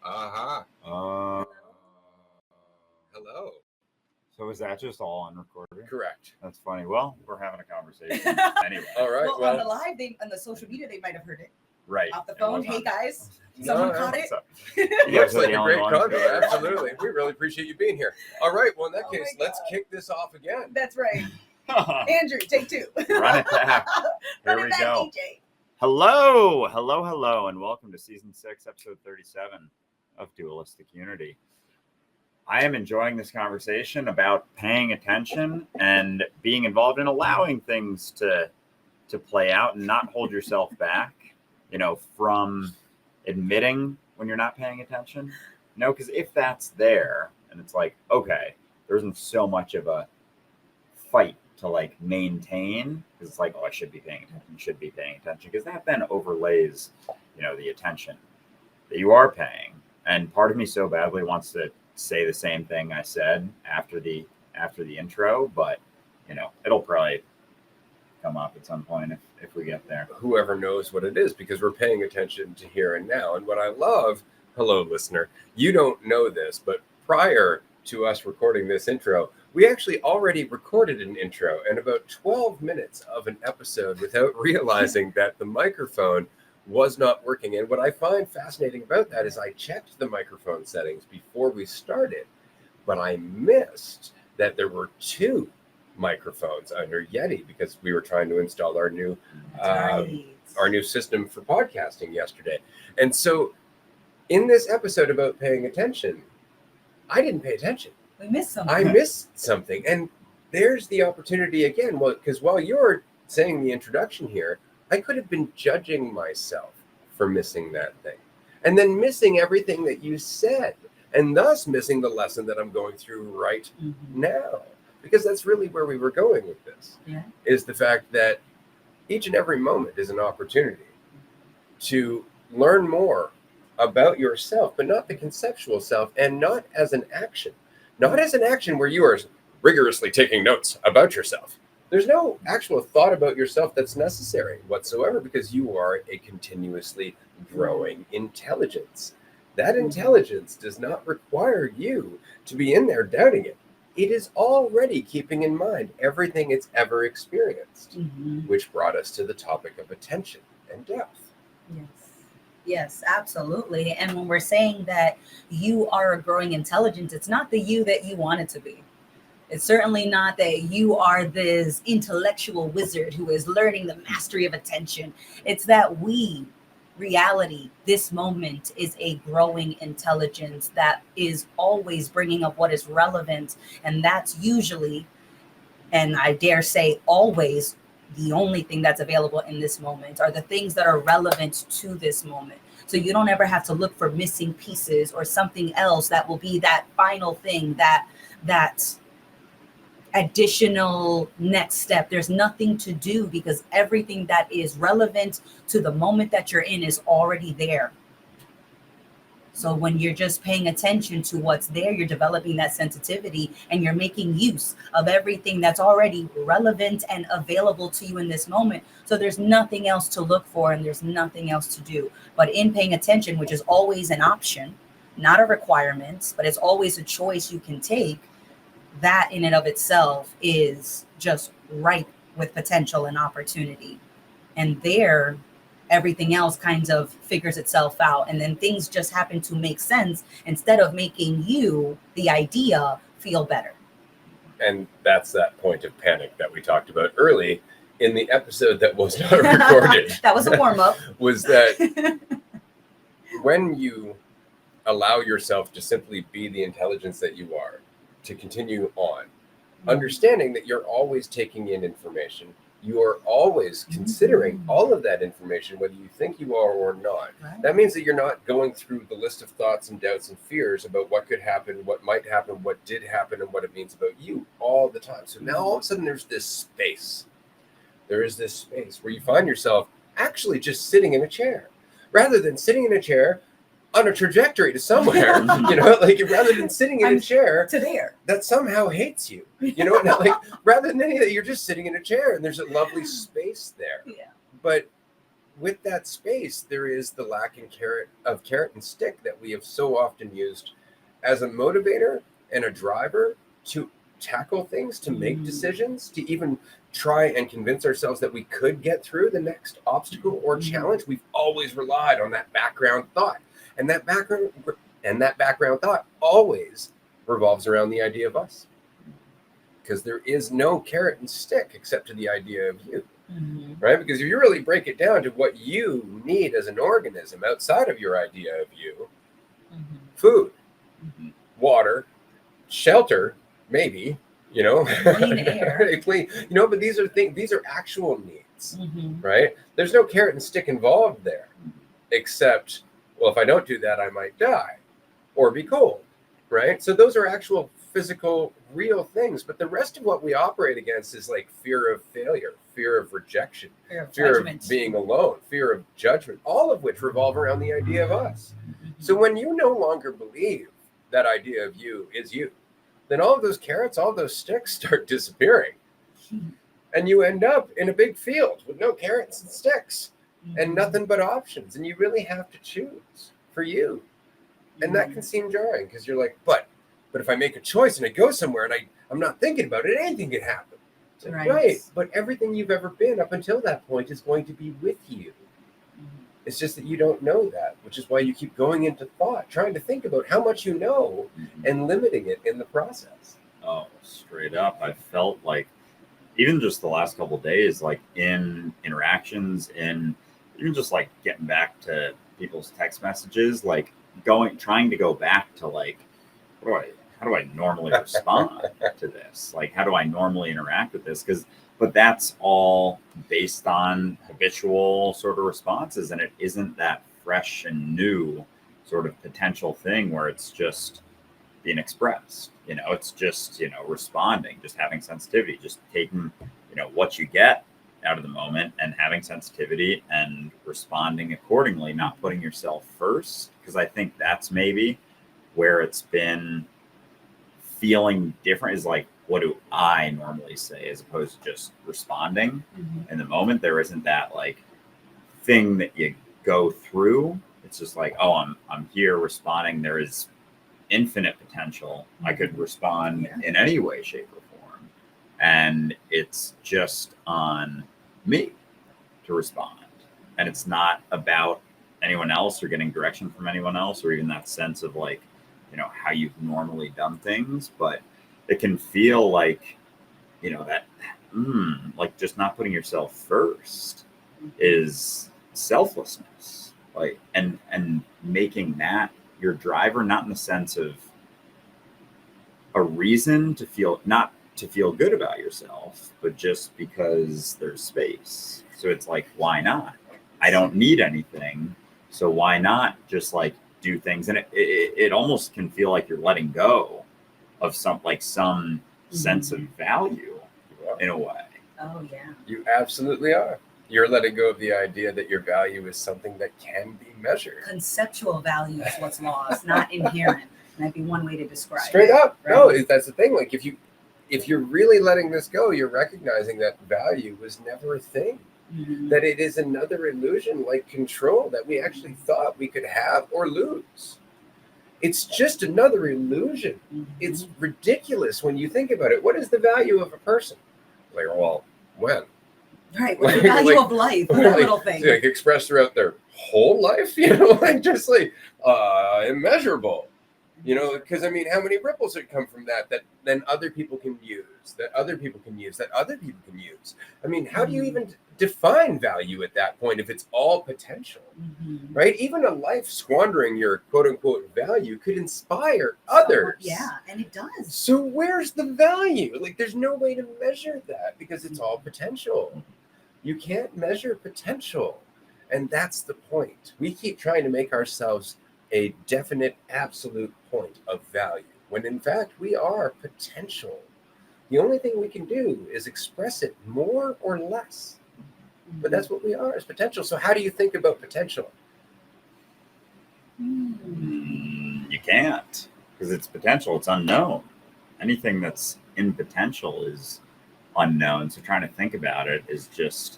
Aha. Hello. So is that just all on recording? Correct. That's funny. Well, we're having a conversation anyway. All right. Well, on the live, on the social media, they might have heard it. Right. Off the It phone. was Hey on- guys, someone caught it. You Looks guys are like the a only great ones convo. who are- Absolutely. We really appreciate you being here. All right. Well, in that Oh case, my let's God. kick this off again. That's right. Andrew, take two. Run it back. Here Run it we back, go. DJ. Hello, and welcome to season 6, episode 37 of Dualistic Unity. I am enjoying this conversation about paying attention and being involved in allowing things to play out and not hold yourself back, from admitting when you're not paying attention. Because if that's there and it's like, okay, there isn't so much of a fight to maintain, because it's like, oh, I should be paying attention, because that then overlays, the attention that you are paying. And part of me so badly wants to say the same thing I said after the intro, but it'll probably come up at some point if we get there. Whoever knows what it is, because we're paying attention to here and now. And what I love, hello, listener, you don't know this, but prior to us recording this intro, we actually already recorded an intro and about 12 minutes of an episode without realizing that the microphone was not working. And what I find fascinating about that is I checked the microphone settings before we started, but I missed that there were two microphones under Yeti because we were trying to install our new system for podcasting yesterday. And so in this episode about paying attention, I didn't pay attention. We missed something. I missed something. And there's the opportunity again. Well, because while you're saying the introduction here, I could have been judging myself for missing that thing and then missing everything that you said and thus missing the lesson that I'm going through right now. Because that's really where we were going with this, is the fact that each and every moment is an opportunity to learn more about yourself, but not the conceptual self, and not as an action where you are rigorously taking notes about yourself. There's no actual thought about yourself that's necessary whatsoever, because you are a continuously growing intelligence. That intelligence does not require you to be in there doubting it. It is already keeping in mind everything it's ever experienced, which brought us to the topic of attention and depth. Yes, absolutely. And when we're saying that you are a growing intelligence, it's not the you that you want it to be. It's certainly not that you are this intellectual wizard who is learning the mastery of attention. It's that reality, this moment is a growing intelligence that is always bringing up what is relevant. And that's usually, and I dare say always, the only thing that's available in this moment are the things that are relevant to this moment. So you don't ever have to look for missing pieces or something else that will be that final thing, that additional next step. There's nothing to do, because everything that is relevant to the moment that you're in is already there. So when you're just paying attention to what's there, you're developing that sensitivity and you're making use of everything that's already relevant and available to you in this moment. So there's nothing else to look for and there's nothing else to do. But in paying attention, which is always an option, not a requirement, but it's always a choice you can take, that in and of itself is just ripe with potential and opportunity. And there, everything else kind of figures itself out. And then things just happen to make sense instead of making you, the idea, feel better. And that's that point of panic that we talked about early in the episode that was not recorded. That was a warm-up. Was that when you allow yourself to simply be the intelligence that you are, to continue on, understanding that you're always taking in information, you are always considering all of that information, whether you think you are or not. Right. That means that you're not going through the list of thoughts and doubts and fears about what could happen, what might happen, what did happen, and what it means about you all the time. So now all of a sudden there's this space. There is this space where you find yourself actually just sitting in a chair, rather than sitting in a chair on a trajectory to somewhere, rather than sitting in a chair to there that somehow hates you, rather than any of that, you're just sitting in a chair and there's a lovely space there. Yeah. But with that space, there is the lack in carrot and stick that we have so often used as a motivator and a driver to tackle things, to make decisions, to even try and convince ourselves that we could get through the next obstacle or challenge. We've always relied on that background thought. And that background thought always revolves around the idea of us. Because there is no carrot and stick except to the idea of you. Right? Because if you really break it down to what you need as an organism outside of your idea of you, food, water, shelter, maybe, clean air, but these are actual needs, right? There's no carrot and stick involved there, except, well, if I don't do that, I might die or be cold, right? So those are actual physical, real things. But the rest of what we operate against is like fear of failure, fear of rejection, fear of being alone, fear of judgment, all of which revolve around the idea of us. So when you no longer believe that idea of you is you, then all of those carrots, all of those sticks start disappearing. And you end up in a big field with no carrots and sticks and nothing but options. And you really have to choose for you. And that can seem jarring because you're like, but if I make a choice and I go somewhere and I'm not thinking about it, anything can happen. Right. But everything you've ever been up until that point is going to be with you. It's just that you don't know that, which is why you keep going into thought, trying to think about how much you know and limiting it in the process. Oh, straight up. I felt like even just the last couple of days, like in interactions and even just like getting back to people's text messages, like trying to go back to like, how do I normally respond to this? Like, how do I normally interact with this? But that's all based on habitual sort of responses. And it isn't that fresh and new sort of potential thing where it's just being expressed. It's just, responding, just having sensitivity, just taking, what you get out of the moment and having sensitivity and responding accordingly, not putting yourself first. Because I think that's maybe where it's been feeling different, is like, what do I normally say as opposed to just responding in the moment? There isn't that like thing that you go through. It's just like, oh, I'm here responding. There is infinite potential. I could respond in any way, shape, or form. And it's just on me to respond. And it's not about anyone else or getting direction from anyone else or even that sense of like, how you've normally done things, but it can feel like, that, like just not putting yourself first is selflessness, like, and making that your driver, not in the sense of a reason not to feel good about yourself, but just because there's space. So it's like, why not? I don't need anything. So why not just like do things? And it almost can feel like you're letting go of some sense of value in a way. Oh yeah. You absolutely are. You're letting go of the idea that your value is something that can be measured. Conceptual value is what's lost, not inherent. Might be one way to describe Straight it. up. Right? No, that's the thing. Like if you're really letting this go, you're recognizing that value was never a thing. That it is another illusion like control that we actually thought we could have or lose. It's just another illusion. It's ridiculous when you think about it. What is the value of a person? Like, well, when? Right. What's the value of life? That little thing. Like expressed throughout their whole life, immeasurable. Because I mean, how many ripples would come from that then other people can use, that other people can use, that other people can use? I mean, how do you even define value at that point if it's all potential, right? Even a life squandering your quote unquote value could inspire others. Yeah, and it does. So where's the value? Like, there's no way to measure that because it's all potential. You can't measure potential. And that's the point. We keep trying to make ourselves a definite, absolute point of value, when in fact we are potential. The only thing we can do is express it more or less. But that's what we are, is potential. So how do you think about potential? You can't, because it's potential. It's unknown. Anything that's in potential is unknown. So trying to think about it is just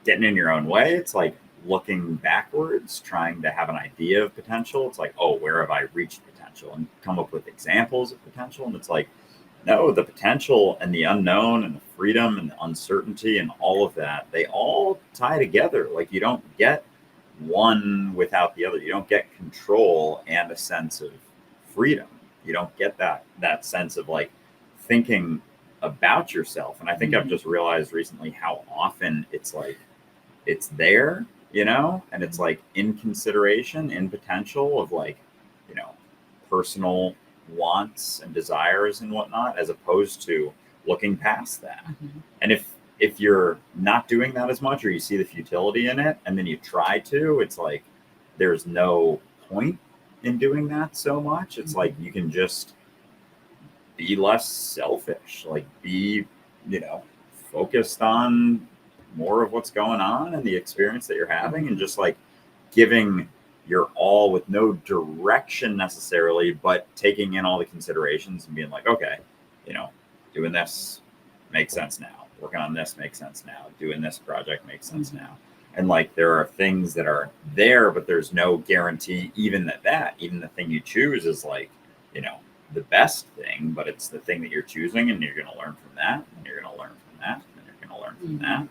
getting in your own way. It's like looking backwards, trying to have an idea of potential. It's like, oh, where have I reached potential? And come up with examples of potential. And it's like, no, the potential and the unknown and the freedom and the uncertainty and all of that, they all tie together. Like you don't get one without the other. You don't get control and a sense of freedom. You don't get that sense of like thinking about yourself. And I think I've just realized recently how often it's like it's there, and it's like in consideration, in potential of like, personal wants and desires and whatnot, as opposed to looking past that. And if you're not doing that as much, or you see the futility in it and then you try to, it's like there's no point in doing that so much. It's like you can just be less selfish, like be focused on more of what's going on and the experience that you're having, and just like giving your all with no direction necessarily, but taking in all the considerations and being like, okay, doing this makes sense now, working on this makes sense now, doing this project makes sense now. And like there are things that are there, but there's no guarantee even even the thing you choose is like, the best thing, but it's the thing that you're choosing, and you're going to learn from that, and you're going to learn from that, and you're going to learn from that.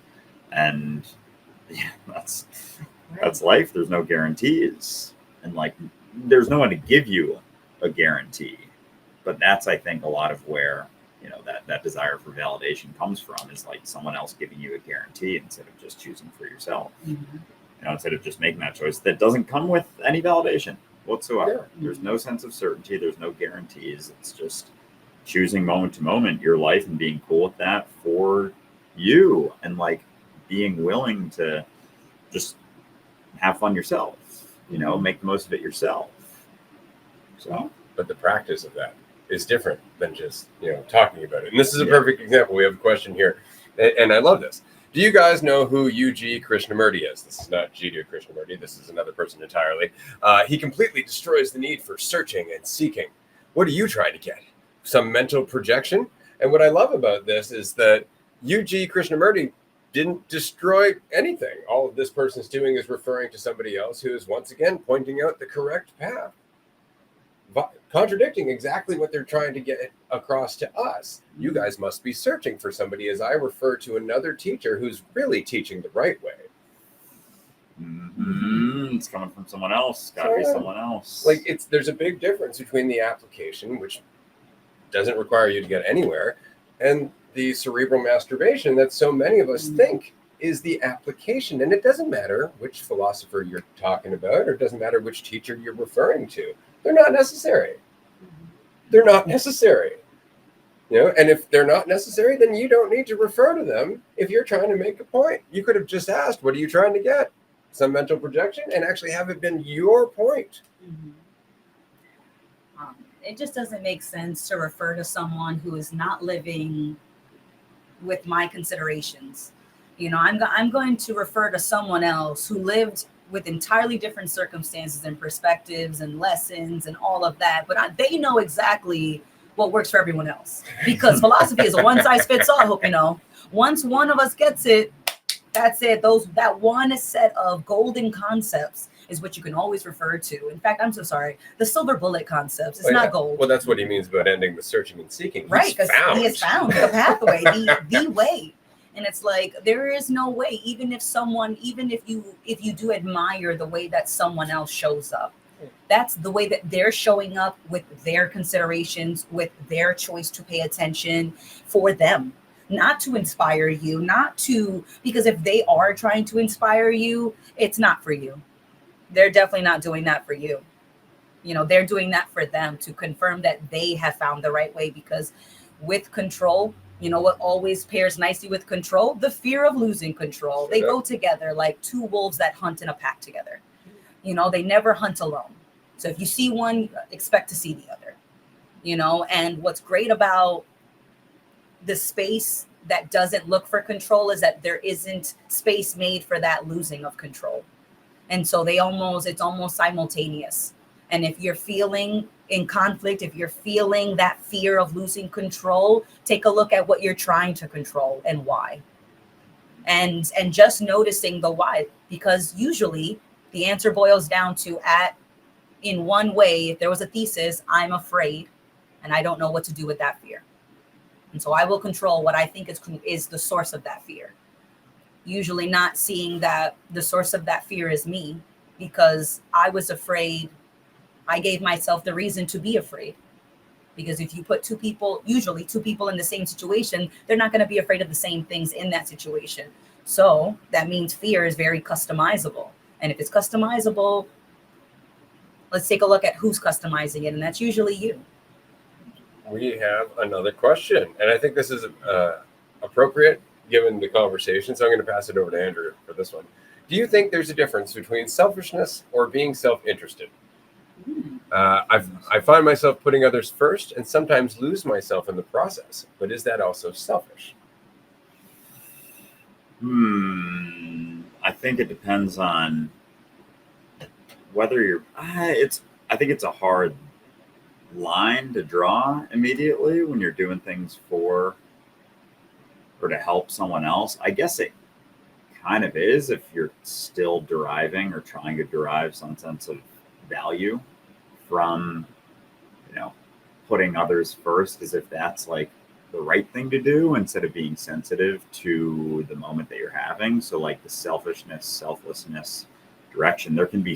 And yeah, that's life. There's no guarantees, and like there's no one to give you a guarantee. But that's, I think, a lot of where that desire for validation comes from, is like someone else giving you a guarantee instead of just choosing for yourself. Instead of just making that choice that doesn't come with any validation whatsoever. There's no sense of certainty. There's no guarantees. It's just choosing moment to moment your life and being cool with that for you, and like being willing to just have fun yourself, make the most of it yourself. So, but the practice of that is different than just, talking about it. And this is a perfect example. We have a question here, and I love this. Do you guys know who U.G. Krishnamurti is? This is not G.D. Krishnamurti. This is another person entirely. He completely destroys the need for searching and seeking. What are you trying to get? Some mental projection? And what I love about this is that U.G. Krishnamurti didn't destroy anything. All of this person's doing is referring to somebody else who is once again pointing out the correct path, contradicting exactly what they're trying to get across to us. You guys must be searching for somebody, as I refer to another teacher who's really teaching the right way. It's coming from someone else. Gotta be someone else. Like there's a big difference between the application, which doesn't require you to get anywhere, and the cerebral masturbation that so many of us think is the application. And it doesn't matter which philosopher you're talking about, or it doesn't matter which teacher you're referring to. They're not necessary. They're not necessary. And if they're not necessary, then you don't need to refer to them if you're trying to make a point. You could have just asked, what are you trying to get? Some mental projection, and actually have it been your point. It just doesn't make sense to refer to someone who is not living with my considerations. I'm going to refer to someone else who lived with entirely different circumstances and perspectives and lessons and all of that, but they know exactly what works for everyone else, because philosophy is a one size fits all. I hope you know. Once one of us gets it, that's it. That one set of golden concepts is what you can always refer to. In fact, I'm so sorry, the silver bullet concepts. It's not gold. Well, that's what he means about ending the searching and seeking. Right, because he has found the pathway, the way. And it's like, there is no way, even if you do admire the way that someone else shows up, that's the way that they're showing up, with their considerations, with their choice to pay attention for them, not to inspire you, because if they are trying to inspire you, it's not for you. They're definitely not doing that for you. They're doing that for them, to confirm that they have found the right way, because with control, what always pairs nicely with control? The fear of losing control. They go together like two wolves that hunt in a pack together. They never hunt alone. So if you see one, expect to see the other. And what's great about the space that doesn't look for control is that there isn't space made for that losing of control. And so it's almost simultaneous. And if you're feeling in conflict, if you're feeling that fear of losing control, take a look at what you're trying to control and why. and just noticing the why, because usually the answer boils down to, in one way, if there was a thesis, I'm afraid and I don't know what to do with that fear. And so I will control what I think is the source of that fear. Usually not seeing that the source of that fear is me, because I was afraid. I gave myself the reason to be afraid. Because if you put usually two people in the same situation, they're not going to be afraid of the same things in that situation. So that means fear is very customizable. And if it's customizable, let's take a look at who's customizing it. And that's usually you. We have another question. And I think this is appropriate given the conversation. So I'm going to pass it over to Andrew for this one. Do you think there's a difference between selfishness or being self-interested? I find myself putting others first and sometimes lose myself in the process. But is that also selfish? I think it depends on whether you're. I think it's a hard line to draw immediately when you're doing things for or to help someone else. I guess it kind of is if you're still deriving or trying to derive some sense of value from, putting others first, as if that's like the right thing to do instead of being sensitive to the moment that you're having. So like the selfishness, selflessness direction, there can be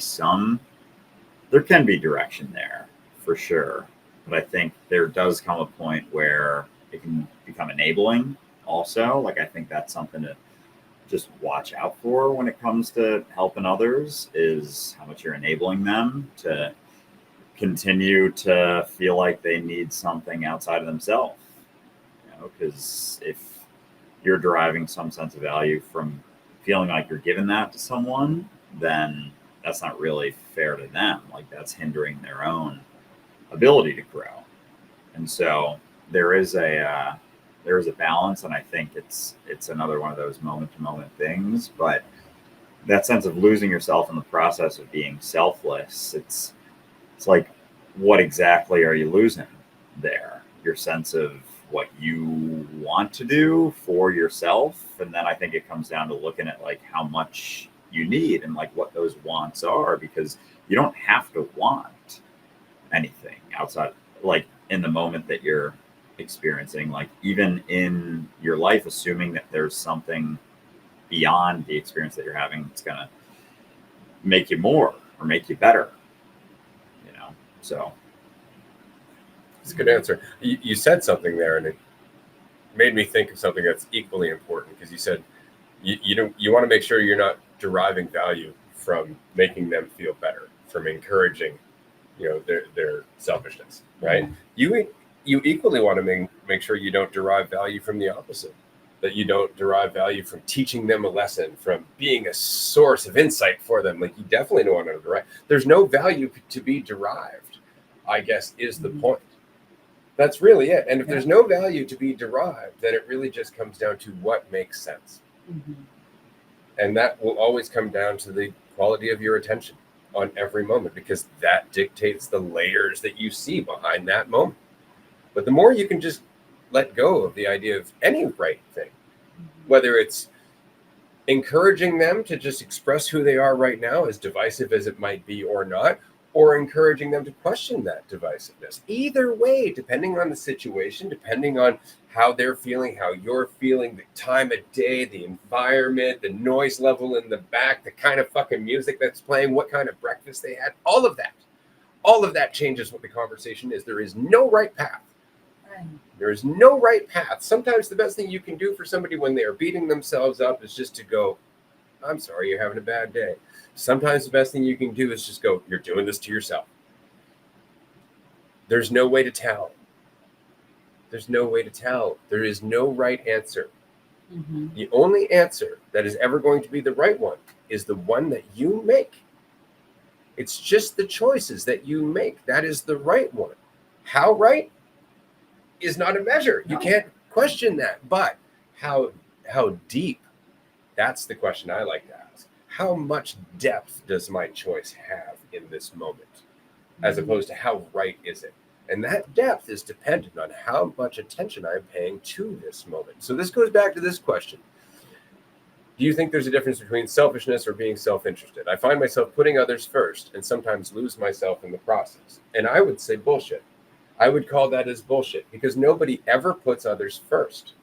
direction there for sure. But I think there does come a point where it can become enabling also. Like, I think that's something to just watch out for when it comes to helping others, is how much you're enabling them to continue to feel like they need something outside of themselves. Because if you're deriving some sense of value from feeling like you're giving that to someone, then that's not really fair to them. Like, that's hindering their own ability to grow. And so there is a balance, and I think it's another one of those moment to moment things. But that sense of losing yourself in the process of being selfless, it's like, what exactly are you losing there? Your sense of what you want to do for yourself. And then I think it comes down to looking at like how much you need and like what those wants are, because you don't have to want anything outside, like in the moment that you're experiencing, like even in your life, assuming that there's something beyond the experience that you're having that's going to make you more or make you better, so. It's a good answer. You said something there, and it made me think of something that's equally important, because you said you want to make sure you're not deriving value from making them feel better, from encouraging, their selfishness, right? You equally want to make sure you don't derive value from the opposite, that you don't derive value from teaching them a lesson, from being a source of insight for them. Like, you definitely don't want to derive. There's no value to be derived, I guess, is the point. That's really it. And if there's no value to be derived, then it really just comes down to what makes sense. And that will always come down to the quality of your attention on every moment, because that dictates the layers that you see behind that moment. But the more you can just let go of the idea of any right thing, whether it's encouraging them to just express who they are right now, as divisive as it might be or not, or encouraging them to question that divisiveness. Either way, depending on the situation, depending on how they're feeling, how you're feeling, the time of day, the environment, the noise level in the back, the kind of fucking music that's playing, what kind of breakfast they had, all of that changes what the conversation is. There is no right path. There is no right path. Sometimes the best thing you can do for somebody when they are beating themselves up is just to go, I'm sorry, you're having a bad day. Sometimes the best thing you can do is just go, you're doing this to yourself. There's no way to tell. There's no way to tell. There is no right answer. The only answer that is ever going to be the right one is the one that you make. It's just the choices that you make. That is the right one. How right is not a measure. You can't question that. But how deep? That's the question I like to ask. How much depth does my choice have in this moment, as opposed to how right is it? And that depth is dependent on how much attention I'm paying to this moment. So this goes back to this question. Do you think there's a difference between selfishness or being self-interested? I find myself putting others first and sometimes lose myself in the process. And I would say bullshit. I would call that as bullshit because nobody ever puts others first.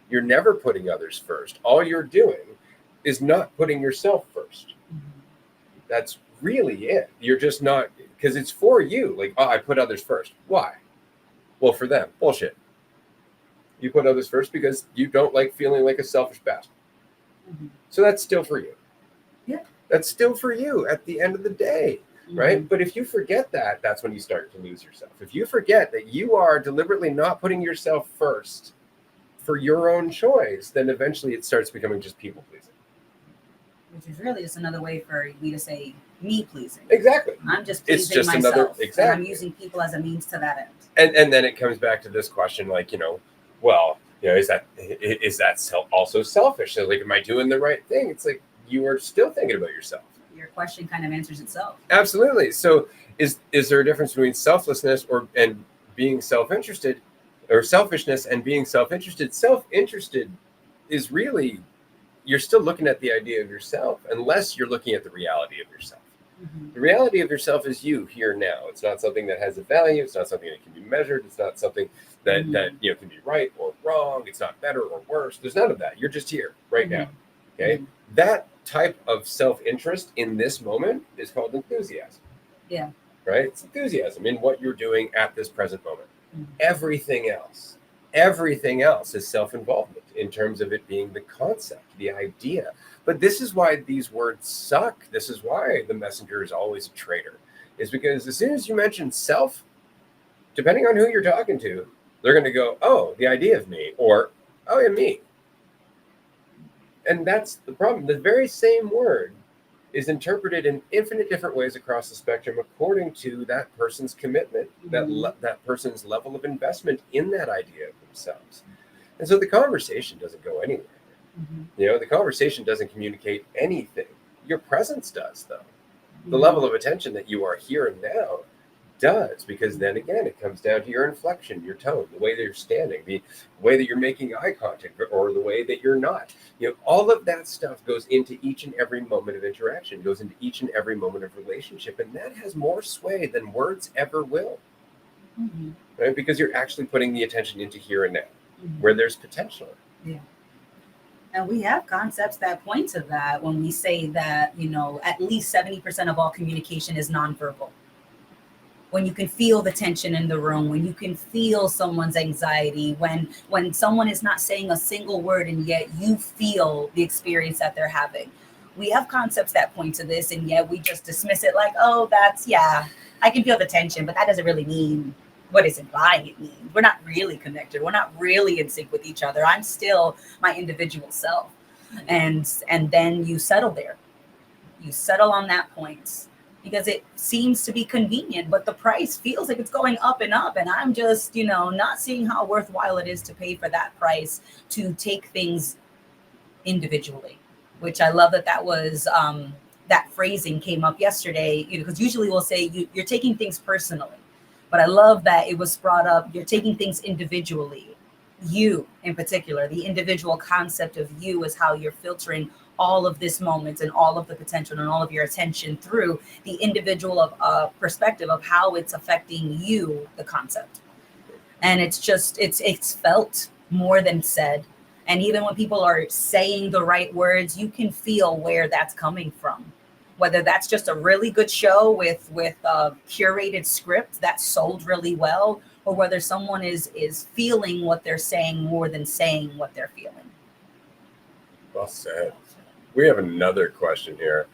You're never putting others first. All you're doing is not putting yourself first. That's really it. You're just not, because it's for you. Like, oh, I put others first. Why? Well, for them. Bullshit. You put others first because you don't like feeling like a selfish bastard. So that's still for you. Yeah. That's still for you at the end of the day, right? But if you forget that, that's when you start to lose yourself. If you forget that you are deliberately not putting yourself first for your own choice, then eventually it starts becoming just people pleasing. Which is really just another way for me to say me pleasing. Exactly. I'm just It's pleasing just myself. another, exactly. And I'm using people as a means to that end. And then it comes back to this question, like, well, is that also selfish? So, like, am I doing the right thing? It's like you are still thinking about yourself. Your question kind of answers itself. Absolutely. So is there a difference between selflessness and being self-interested, or selfishness and being self-interested? Self-interested is really, you're still looking at the idea of yourself unless you're looking at the reality of yourself. The reality of yourself is you here now. It's not something that has a value. It's not something that can be measured. It's not something that can be right or wrong. It's not better or worse. There's none of that. You're just here right now. Okay. That type of self-interest in this moment is called enthusiasm. Yeah. Right? It's enthusiasm in what you're doing at this present moment. Everything else is self-involvement in terms of it being the concept, the idea. But this is why these words suck. This is why the messenger is always a traitor, is because as soon as you mention self, depending on who you're talking to, they're going to go, oh, the idea of me, or, oh, yeah, me. And that's the problem. The very same word is interpreted in infinite different ways across the spectrum according to that person's commitment, that person's level of investment in that idea of themselves. And so the conversation doesn't go anywhere. The conversation doesn't communicate anything. Your presence does, though. The level of attention that you are here and now does, because then again, it comes down to your inflection, your tone, the way that you're standing, the way that you're making eye contact, or the way that you're not. All of that stuff goes into each and every moment of interaction, goes into each and every moment of relationship, and that has more sway than words ever will. Right? Because you're actually putting the attention into here and now, where there's potential. Yeah. And we have concepts that point to that when we say that, at least 70% of all communication is nonverbal. When you can feel the tension in the room, when you can feel someone's anxiety, when someone is not saying a single word and yet you feel the experience that they're having. We have concepts that point to this, and yet we just dismiss it like, oh, I can feel the tension, but that doesn't really mean what it's implying it means. We're not really connected. We're not really in sync with each other. I'm still my individual self. And then you settle there. You settle on that point because it seems to be convenient, but the price feels like it's going up and up. And I'm just, not seeing how worthwhile it is to pay for that price to take things individually, which I love that was, that phrasing came up yesterday, because usually we'll say you're taking things personally. But I love that it was brought up, you're taking things individually. You, in particular, the individual concept of you is how you're filtering all of this moment and all of the potential and all of your attention through the individual perspective of how it's affecting you, the concept. And it's just, it's felt more than said. And even when people are saying the right words, you can feel where that's coming from. Whether that's just a really good show with a curated script that sold really well, or whether someone is feeling what they're saying more than saying what they're feeling. Well said. We have another question here.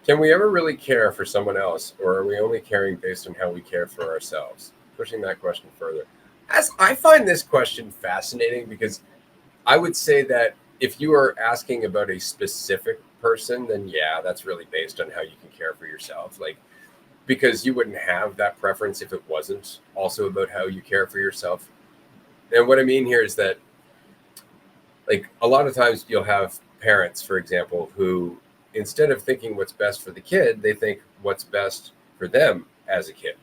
Can we ever really care for someone else, or are we only caring based on how we care for ourselves? Pushing that question further. As I find this question fascinating, because I would say that if you are asking about a specific person, then yeah, that's really based on how you can care for yourself. Like, because you wouldn't have that preference if it wasn't also about how you care for yourself. And what I mean here is that, like, a lot of times you'll have parents, for example, who instead of thinking what's best for the kid, they think what's best for them as a kid,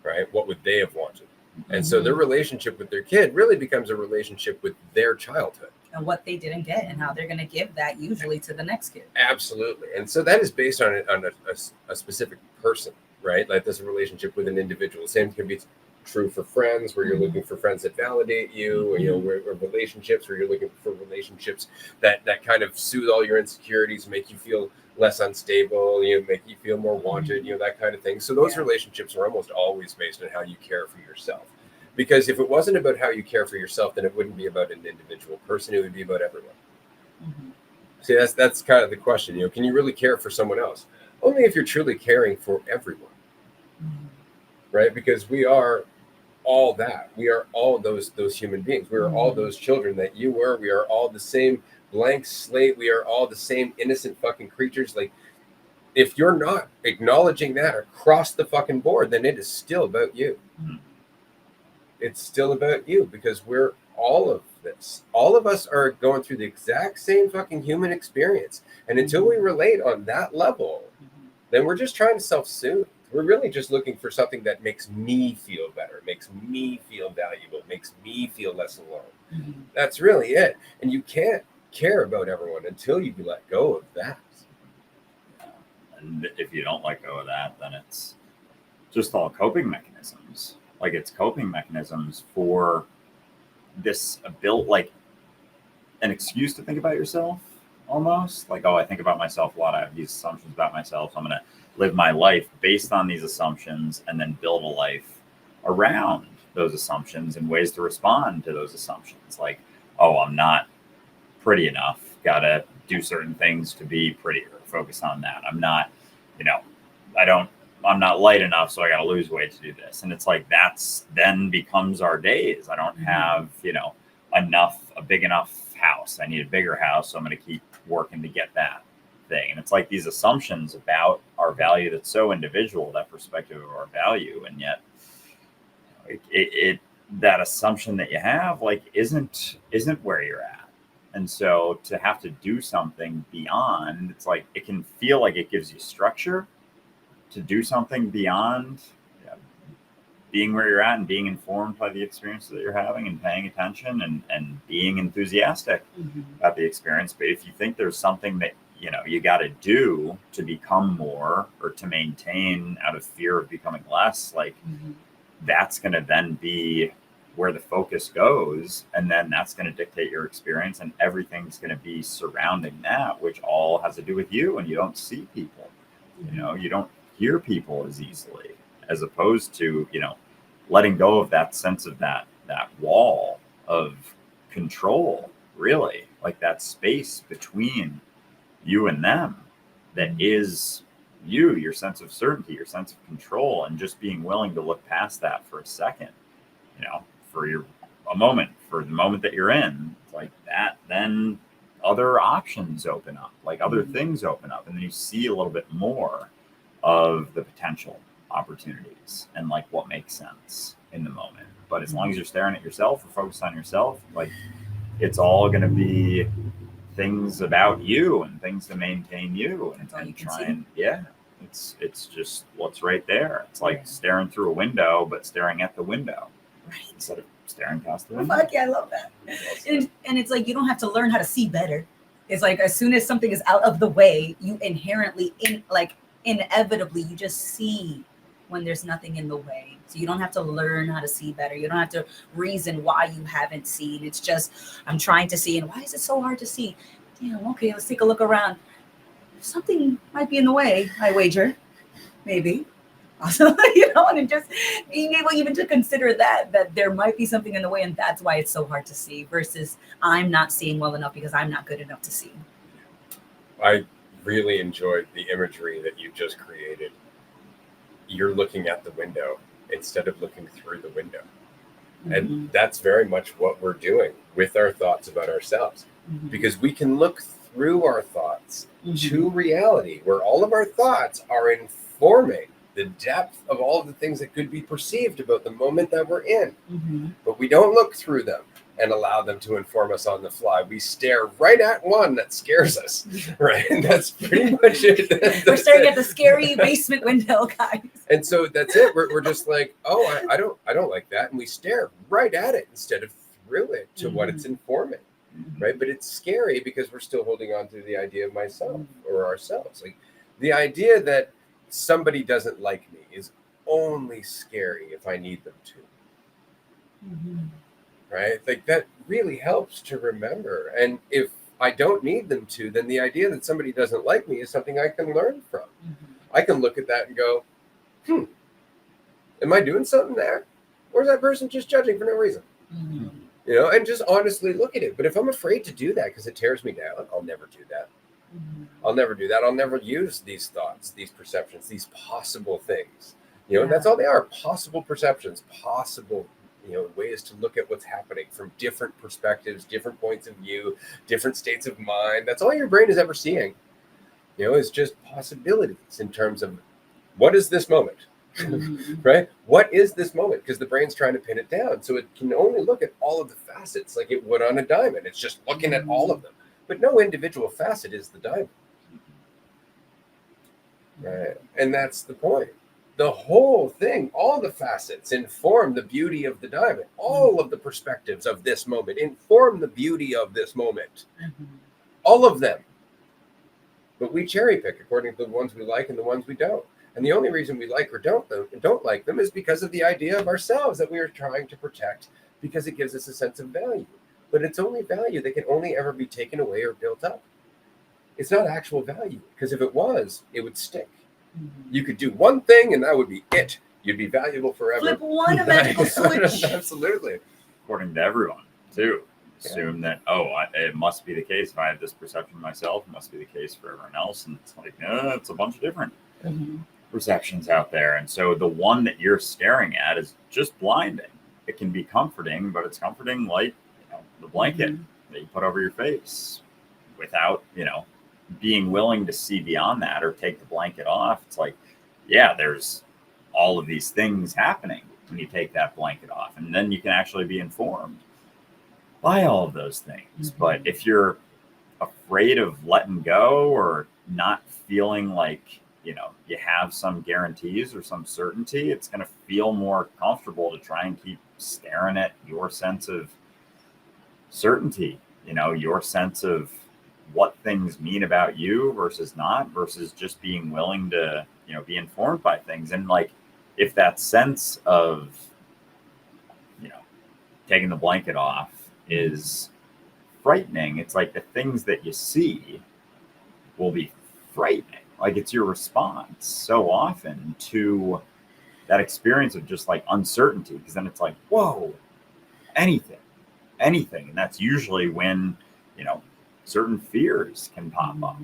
right? What would they have wanted? And so their relationship with their kid really becomes a relationship with their childhood. and what they didn't get and how they're going to give that usually to the next kid. Absolutely. And so that is based on a specific person, right? Like there's a relationship with an individual. Same can be true for friends, where you're looking for friends that validate you, or, you know, or relationships where you're looking for relationships that kind of soothe all your insecurities, make you feel less unstable, you know, make you feel more wanted, you know, that kind of thing. So those relationships are almost always based on how you care for yourself. Because if it wasn't about how you care for yourself, then it wouldn't be about an individual person. It would be about everyone. See, that's kind of the question. You know, can you really care for someone else? Only if you're truly caring for everyone, right? Because we are all that. We are all those human beings. We are all those children that you were. We are all the same blank slate. We are all the same innocent fucking creatures. Like, if you're not acknowledging that across the fucking board, then it is still about you. It's still about you, because we're all of this. All of us are going through the exact same fucking human experience. And until we relate on that level, then we're just trying to self-soothe. We're really just looking for something that makes me feel better, makes me feel valuable, makes me feel less alone. That's really it. And you can't care about everyone until you let go of that. And if you don't let go of that, then it's just all coping mechanisms. Like, it's coping mechanisms for this ability, like an excuse to think about yourself almost. Like, oh, I think about myself a lot. I have these assumptions about myself. So I'm going to live my life based on these assumptions and then build a life around those assumptions and ways to respond to those assumptions. Like, oh, I'm not pretty enough. Got to do certain things to be prettier. Focus on that. I'm not, you know, I'm not light enough, so I got to lose weight to do this. And it's like, that's then becomes our days. I don't have, you know, a big enough house. I need a bigger house. So I'm going to keep working to get that thing. And it's like these assumptions about our value that's so individual, that perspective of our value. And yet that assumption that you have, like, isn't where you're at. And so to have to do something beyond, it's like, it can feel like it gives you structure to do something beyond being where you're at and being informed by the experience that you're having and paying attention and being enthusiastic about the experience. But if you think there's something that, you know, you got to do to become more or to maintain out of fear of becoming less, like that's going to then be where the focus goes. And then that's going to dictate your experience, and everything's going to be surrounding that, which all has to do with you. And you don't see people, you know, you don't hear people as easily, as opposed to, you know, letting go of that sense of that wall of control, really, like that space between you and them that is you, your sense of certainty, your sense of control, and just being willing to look past that for a second, you know, for the moment that you're in, like that, then other options open up, like other things open up, and then you see a little bit more of the potential opportunities and like what makes sense in the moment. But as long as you're staring at yourself or focused on yourself, like it's all going to be things about you and things to maintain you and try and it's just what's right there. It's like staring through a window, but staring at the window instead of staring past the window. Fuck yeah, I love that. And it's like, you don't have to learn how to see better. It's like, as soon as something is out of the way, you inherently inevitably you just see when there's nothing in the way. So you don't have to learn how to see better. You don't have to reason why you haven't seen. It's just, I'm trying to see, and why is it so hard to see? Damn, okay, let's take a look around. Something might be in the way, I wager. Maybe. Also, you know, and just being able even to consider that there might be something in the way, and that's why it's so hard to see, versus I'm not seeing well enough because I'm not good enough to see. I really enjoyed the imagery that you just created. You're looking at the window instead of looking through the window. And that's very much what we're doing with our thoughts about ourselves, because we can look through our thoughts to reality, where all of our thoughts are informing the depth of all of the things that could be perceived about the moment that we're in. But we don't look through them and allow them to inform us on the fly. We stare right at one that scares us, right? And that's pretty much it. We're staring at the scary basement window, guys. And so that's it. We're just like, oh, I don't like that. And we stare right at it instead of through it to what it's informing. right? But it's scary because we're still holding on to the idea of myself or ourselves. Like the idea that somebody doesn't like me is only scary if I need them to. Right? Like that really helps to remember. And if I don't need them to, then the idea that somebody doesn't like me is something I can learn from. I can look at that and go, am I doing something there? Or is that person just judging for no reason? You know, and just honestly look at it. But if I'm afraid to do that because it tears me down, I'll never do that. I'll never do that. I'll never use these thoughts, these perceptions, these possible things. You know, that's all they are, possible perceptions, possible, you know, ways to look at what's happening from different perspectives, different points of view, different states of mind. That's all your brain is ever seeing, you know, is just possibilities in terms of what is this moment, right? What is this moment? Because the brain's trying to pin it down. So it can only look at all of the facets like it would on a diamond. It's just looking at all of them. But no individual facet is the diamond. Right? And that's the point. The whole thing, all the facets inform the beauty of the diamond. All of the perspectives of this moment inform the beauty of this moment. All of them. But we cherry pick according to the ones we like and the ones we don't. And the only reason we like or don't like them is because of the idea of ourselves that we are trying to protect, because it gives us a sense of value. But it's only value that can only ever be taken away or built up. It's not actual value, because if it was, it would stick. You could do one thing and that would be it. You'd be valuable forever. Flip one magical switch. Absolutely. According to everyone, too. Assume that, it must be the case if I have this perception of myself. It must be the case for everyone else. And it's like, it's a bunch of different perceptions out there. And so the one that you're staring at is just blinding. It can be comforting, but it's comforting like, the blanket that you put over your face without, being willing to see beyond that or take the blanket off. It's like, there's all of these things happening when you take that blanket off. And then you can actually be informed by all of those things. But if you're afraid of letting go or not feeling like, you have some guarantees or some certainty, it's going to feel more comfortable to try and keep staring at your sense of certainty, your sense of what things mean about you versus not, versus just being willing to, be informed by things. And like, if that sense of, taking the blanket off is frightening, it's like the things that you see will be frightening. Like it's your response so often to that experience of just like uncertainty, because then it's like, whoa, anything. And that's usually when, certain fears can pop up.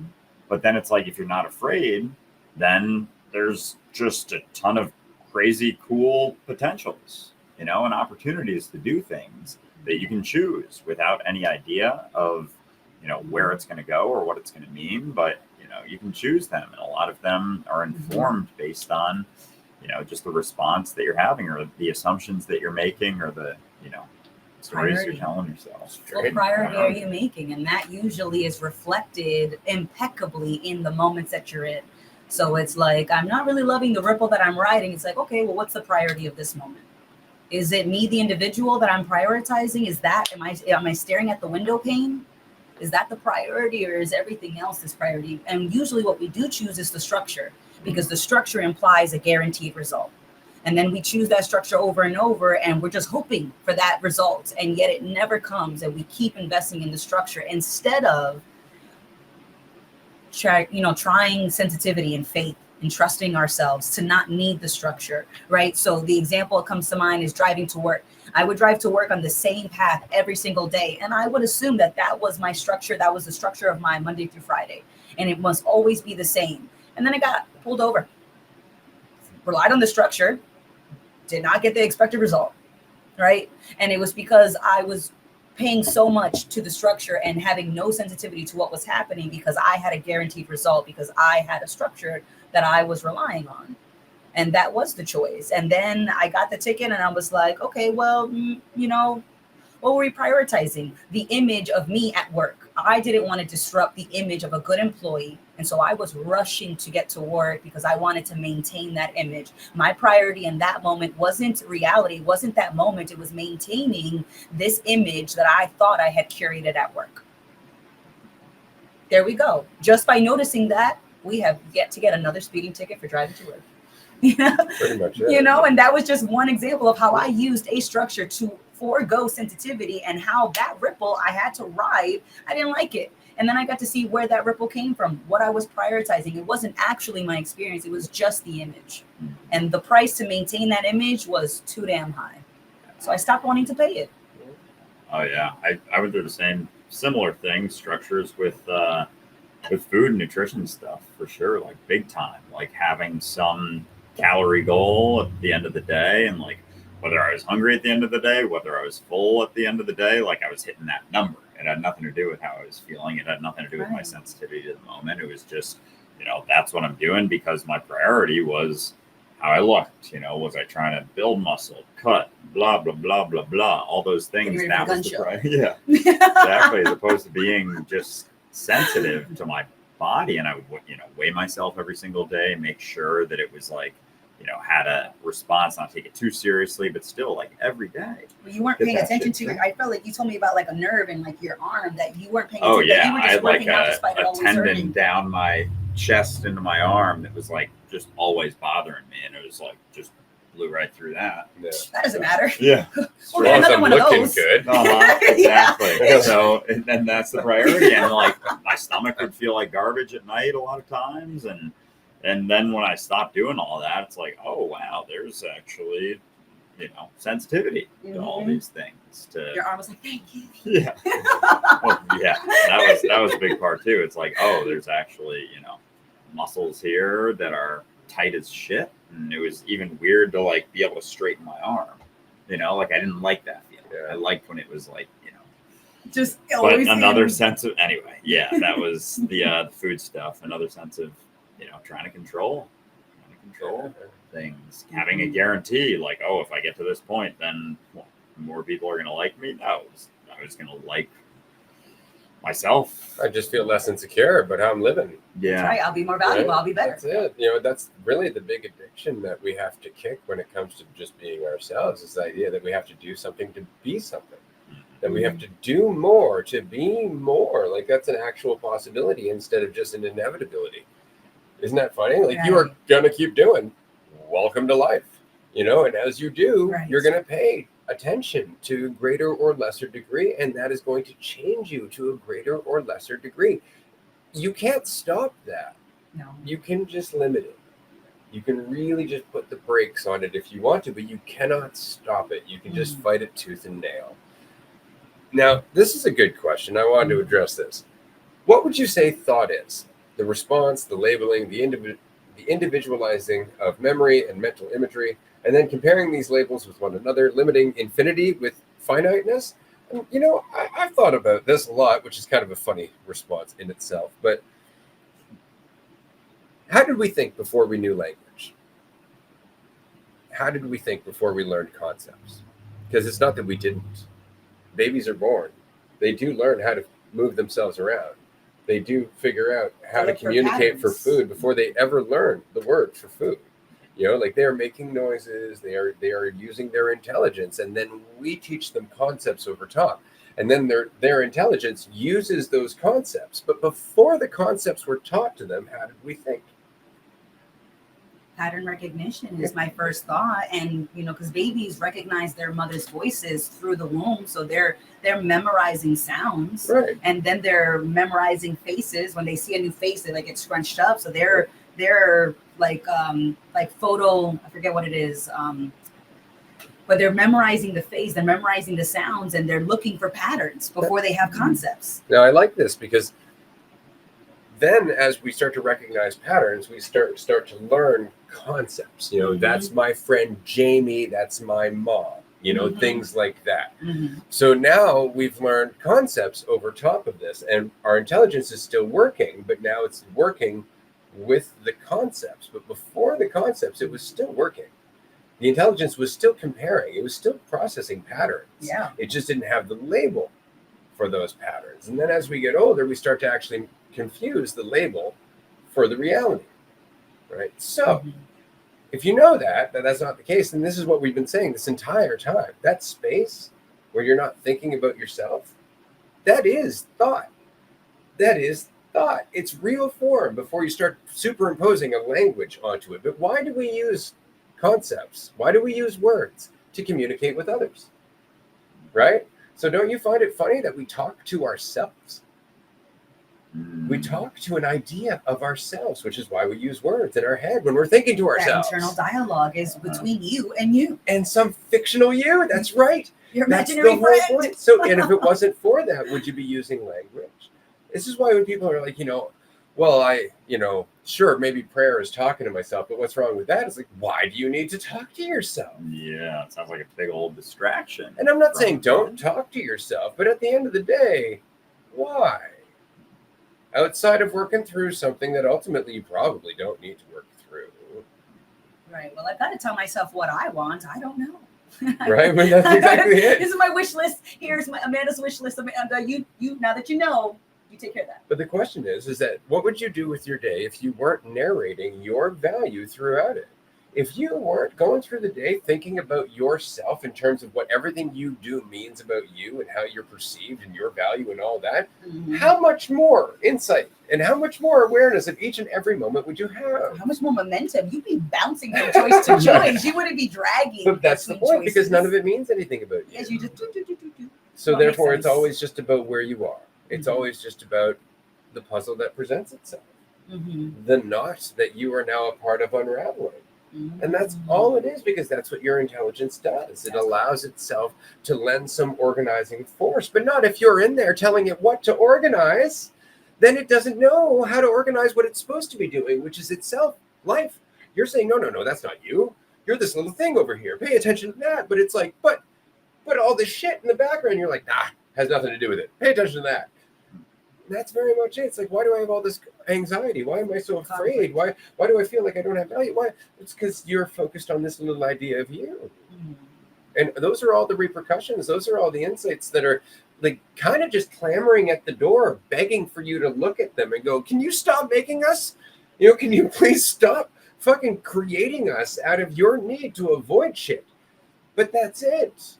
But then it's like, if you're not afraid, then there's just a ton of crazy, cool potentials, and opportunities to do things that you can choose without any idea of, where it's going to go or what it's going to mean. But, you can choose them. And a lot of them are informed based on, just the response that you're having or the assumptions that you're making or the, stories you're telling yourself. What priority are you making? And that usually is reflected impeccably in the moments that you're in. So it's like, I'm not really loving the ripple that I'm riding. It's like, okay, well, what's the priority of this moment? Is it me, the individual, that I'm prioritizing? Is that, am I staring at the window pane? Is that the priority, or is everything else this priority? And usually what we do choose is the structure, because the structure implies a guaranteed result. And then we choose that structure over and over, and we're just hoping for that result. And yet it never comes, and we keep investing in the structure instead of trying sensitivity and faith and trusting ourselves to not need the structure, right? So the example that comes to mind is driving to work. I would drive to work on the same path every single day. And I would assume that was my structure. That was the structure of my Monday through Friday. And it must always be the same. And then I got pulled over, relied on the structure, did not get the expected result, right? And it was because I was paying so much to the structure and having no sensitivity to what was happening, because I had a guaranteed result, because I had a structure that I was relying on. And that was the choice. And then I got the ticket and I was like, okay, well, what were we prioritizing? The image of me at work. I didn't want to disrupt the image of a good employee. And so I was rushing to get to work because I wanted to maintain that image. My priority in that moment wasn't reality, wasn't that moment. It was maintaining this image that I thought I had curated at work. There we go. Just by noticing that, we have yet to get another speeding ticket for driving to work. Pretty much it. You know, and that was just one example of how I used a structure to forego sensitivity, and how that ripple I had to ride. I didn't like it. And then I got to see where that ripple came from, what I was prioritizing. It wasn't actually my experience. It was just the image. And the price to maintain that image was too damn high. So I stopped wanting to pay it. Oh yeah, I went through the same similar thing, structures with food and nutrition stuff for sure, like big time, like having some calorie goal at the end of the day, and like whether I was hungry at the end of the day, whether I was full at the end of the day, like I was hitting that number. It had nothing to do with how I was feeling. It had nothing to do with my sensitivity to the moment. It was just, that's what I'm doing because my priority was how I looked. Was I trying to build muscle, cut, blah, blah, blah, blah, blah, all those things. That was the priority. Yeah, exactly. As opposed to being just sensitive to my body. And I would, weigh myself every single day, make sure that it was like, had a response, not take it too seriously, but still like every day. Well, you weren't paying attention to I felt like you told me about like a nerve in like your arm that you weren't paying attention to. Oh yeah, you were just I had like a tendon hurting down my chest into my arm that was like just always bothering me, and it was like just blew right through that. Yeah. That doesn't matter. Yeah. We'll get another one of those. Good. Exactly. Yeah. So, and then that's the priority. And like my stomach would feel like garbage at night a lot of times, and then when I stopped doing all that, it's like, oh wow, there's actually, sensitivity to all these things. Your arm was like, thank you. Yeah. Well, yeah, that was a big part too. It's like, oh, there's actually, muscles here that are tight as shit. And it was even weird to like be able to straighten my arm. Like I didn't like that feeling. Yeah. I liked when it was like, just but another sense of, anyway, yeah, that was the food stuff. Another sense of, trying to control things, having a guarantee like, oh, if I get to this point, then more people are going to like me. No, I was going to like myself. I just feel less insecure about how I'm living. Yeah. That's right. I'll be more valuable. I'll be better. That's it. That's really the big addiction that we have to kick when it comes to just being ourselves, is the idea that we have to do something to be something. That we have to do more to be more. Like that's an actual possibility instead of just an inevitability. Isn't that funny? Like you are going to keep doing. Welcome to life. And as you do, you're going to pay attention to a greater or lesser degree, and that is going to change you to a greater or lesser degree. You can't stop that. No. You can just limit it. You can really just put the brakes on it if you want to, but you cannot stop it. You can just fight it tooth and nail. Now, this is a good question. I wanted to address this. What would you say thought is? The response, the labeling, the individualizing of memory and mental imagery, and then comparing these labels with one another, limiting infinity with finiteness. And, I've thought about this a lot, which is kind of a funny response in itself. But how did we think before we knew language? How did we think before we learned concepts? Because it's not that we didn't. Babies are born. They do learn how to move themselves around. They do figure out how to communicate for food before they ever learn the word for food. Like they are making noises, they are using their intelligence, and then we teach them concepts over top. And then their intelligence uses those concepts. But before the concepts were taught to them, how did we think? Pattern recognition is my first thought. And because babies recognize their mother's voices through the womb, so they're memorizing sounds, right? And then they're memorizing faces. When they see a new face, they like get scrunched up, so they're like photo, I forget what it is, but they're memorizing the face, they're memorizing the sounds, and they're looking for patterns before they have concepts. Now I like this because then as we start to recognize patterns, we start to learn concepts. That's my friend Jamie, that's my mom, things like that. So now we've learned concepts over top of this, and our intelligence is still working, but now it's working with the concepts. But before the concepts, it was still working. The intelligence was still comparing. It was still processing patterns. Yeah. It just didn't have the label for those patterns. And then as we get older, we start to actually confuse the label for the reality, right? So if you know that that's not the case, then this is what we've been saying this entire time. That space where you're not thinking about yourself, that is thought. That is thought. It's real form before you start superimposing a language onto it. But why do we use concepts? Why do we use words? To communicate with others, right? So don't you find it funny that we talk to ourselves? We talk to an idea of ourselves, which is why we use words in our head when we're thinking to ourselves. That internal dialogue is between you and you. And some fictional you, that's right. Your That's imaginary the whole friend. point. So, and if it wasn't for that, would you be using language? This is why when people are like, well, sure, maybe prayer is talking to myself, but what's wrong with that? It's like, why do you need to talk to yourself? Yeah, it sounds like a big old distraction. And I'm not saying don't talk to yourself, but at the end of the day, why? Outside of working through something that ultimately you probably don't need to work through. Right. Well, I've got to tell myself what I want. I don't know. Right? But that's exactly it. This is my wish list. Here's my Amanda's wish list. Amanda, you now that you know, you take care of that. But the question is that what would you do with your day if you weren't narrating your value throughout it? If you weren't going through the day thinking about yourself in terms of what everything you do means about you and how you're perceived and your value and all that, how much more insight and how much more awareness of each and every moment would you have? How much more momentum? You'd be bouncing from choice to choice. You wouldn't be dragging. But that's the point, choices. because none of it means anything about you. Yes, you just do. So That therefore, makes it's sense. always just about where you are. It's always just about the puzzle that presents itself. The knot that you are now a part of unraveling. And that's all it is, because that's what your intelligence does. It allows itself to lend some organizing force, but not if you're in there telling it what to organize. Then it doesn't know how to organize what it's supposed to be doing, which is itself, life. You're saying, no, that's not you. You're this little thing over here. Pay attention to that. But it's like, but all this shit in the background, you're like, has nothing to do with it. Pay attention to that. That's very much it. It's like, why do I have all this anxiety? Why am I so afraid? Why do I feel like I don't have value? Why? It's because you're focused on this little idea of you. And those are all the repercussions. Those are all the insights that are like kind of just clamoring at the door, begging for you to look at them and go, can you stop making us? Can you please stop fucking creating us out of your need to avoid shit? But that's it.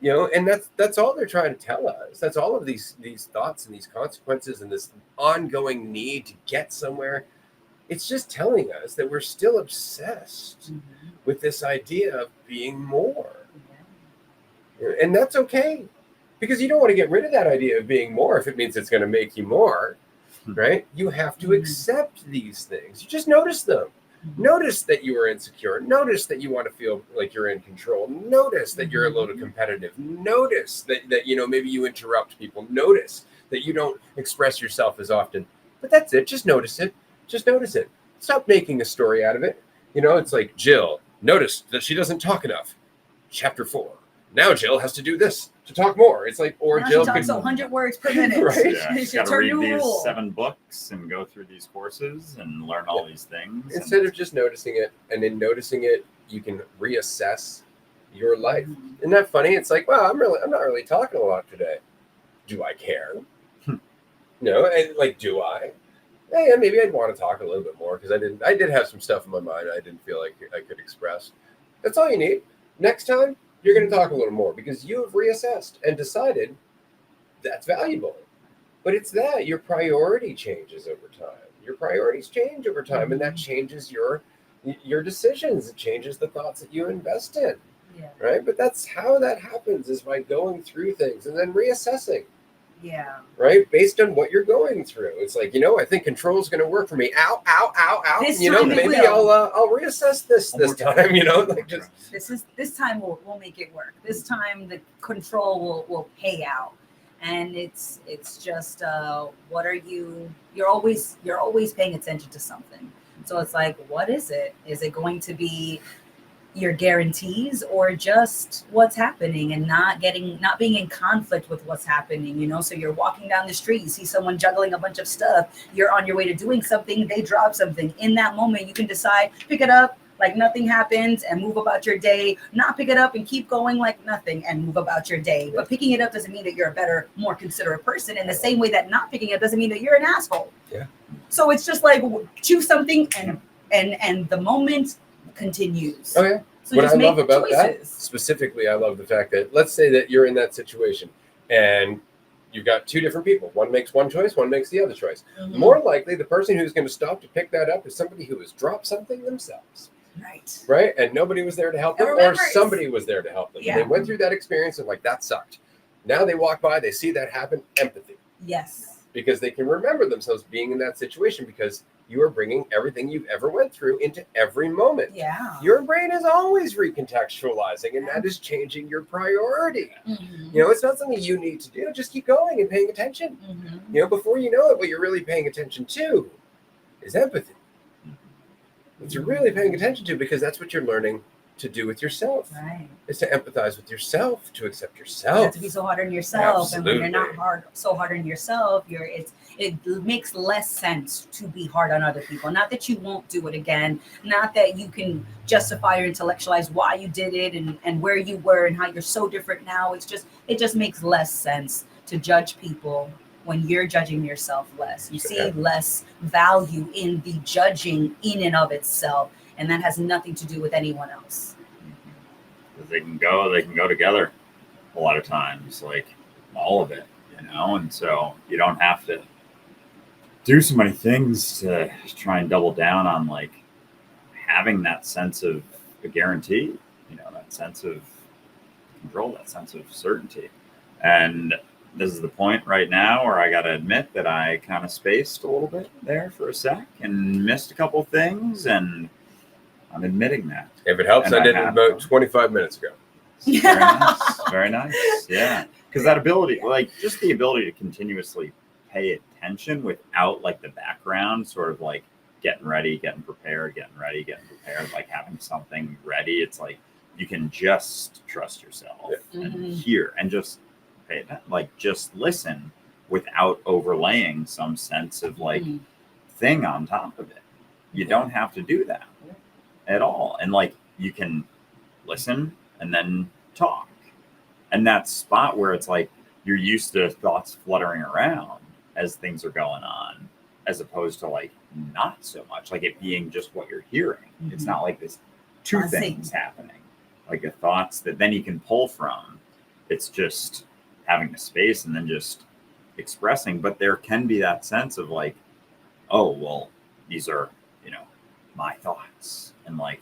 And that's all they're trying to tell us. That's all of these thoughts and these consequences and this ongoing need to get somewhere. It's just telling us that we're still obsessed with this idea of being more. And that's okay, because you don't want to get rid of that idea of being more if it means it's going to make you more, right? You have to accept these things. You just notice them. Notice that you are insecure. Notice that you want to feel like you're in control. Notice that you're a little competitive. Notice that maybe you interrupt people. Notice that you don't express yourself as often. But that's it. Just notice it. Just notice it. Stop making a story out of it. It's like Jill noticed that she doesn't talk enough. Chapter 4. Now Jill has to do this to talk more. It's like, or now Jill she talks 100 words per minute. Right? Yeah, she's got to read these 7 books and go through these courses and learn all these things. Instead of just noticing it, and in noticing it, you can reassess your life. Isn't that funny? It's like, wow, I'm not really talking a lot today. Do I care? No, and like, do I? Yeah, maybe I'd want to talk a little bit more, because I did have some stuff in my mind I didn't feel like I could express. That's all you need. Next time, you're going to talk a little more, because you have reassessed and decided that's valuable. But it's that your priority changes over time. Your priorities change over time, and that changes your decisions. It changes the thoughts that you invest in, right? But that's how that happens, is by going through things and then reassessing. Yeah. Right? Based on what you're going through. It's like, I think control is going to work for me. Ow, ow, ow, ow. This time it maybe will. I'll reassess this time, like just. This time we'll make it work. This time the control will pay out. And it's just what are you're always paying attention to something. So it's like, what is it? Is it going to be your guarantees, or just what's happening and not being in conflict with what's happening? So you're walking down the street, you see someone juggling a bunch of stuff, you're on your way to doing something, they drop something. In that moment, you can decide, pick it up, like nothing happens and move about your day, not pick it up and keep going like nothing and move about your day. But picking it up doesn't mean that you're a better, more considerate person, in the same way that not picking it up doesn't mean that you're an asshole. Yeah. So it's just like choose something and the moment continues. Oh yeah. So What just I love make about that choices. specifically, I love the fact that, let's say that you're in that situation and you've got two different people. One makes one choice, one makes the other choice. Mhm. More likely, the person who's going to stop to pick that up is somebody who has dropped something themselves, Right. right? And nobody was there to help them, or Remember, somebody was there to help them. Yeah. They went through that experience and like, that sucked. Now they walk by, they see that happen, empathy. Yes. Because they can remember themselves being in that situation, because you are bringing everything you've ever went through into every moment. Yeah. Your brain is always recontextualizing, and that is changing your priority. Mhm. You know, it's not something you need to do. Just keep going and paying attention. Mhm. You know, before you know it, what you're really paying attention to is empathy. What you're really paying attention to, because that's what you're learning to do with yourself. Right. Is to empathize with yourself, to accept You yourself. have to be so hard on yourself, and when you're not Absolutely. so hard on yourself, it makes less sense to be hard on other people. Not that you won't do it again, not that you can justify or intellectualize why you did it and where you were and how you're so different now. It just makes less sense to judge people when you're judging yourself less. You see less value in the judging in and of itself, and that has nothing to do with anyone else. They can go together a lot of times, like all of it, you know. And so you don't have to do so many things to try and double down on like having that sense of a guarantee, you know, that sense of control, that sense of certainty. And this is the point right now where I got to admit that I kind of spaced a little bit there for a sec and missed a couple things, and I'm admitting that. If it helps, And I did it have about to. 25 minutes ago. Very nice. Very nice. Yeah. Because that ability, like just the ability to continuously pay attention without like the background, sort of like getting ready, getting prepared, like having something ready. It's like you can just trust yourself and hear and just pay attention, like just listen without overlaying some sense of like thing on top of it. You don't have to do that at all. And like you can listen and then talk. And that spot where it's like you're used to thoughts fluttering around as things are going on, as opposed to like not so much, like it being just what you're hearing. It's not like this two things happening, like the thoughts that then you can pull from. It's just having the space and then just expressing. But there can be that sense of like, oh, well, these are, you know, my thoughts, and like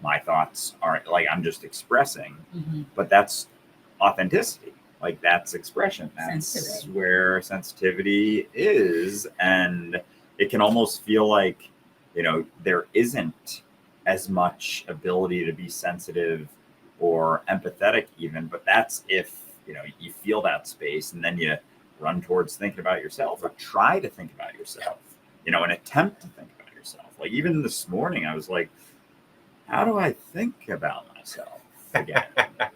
my thoughts aren't like I'm just expressing, but that's authenticity. Like that's expression. That's where sensitivity is. And it can almost feel like, you know, there isn't as much ability to be sensitive or empathetic even, but that's if, you know, you feel that space and then you run towards thinking about yourself or try to think about yourself, you know, an attempt to think about yourself. Like even this morning, I was like, how do I think about myself again?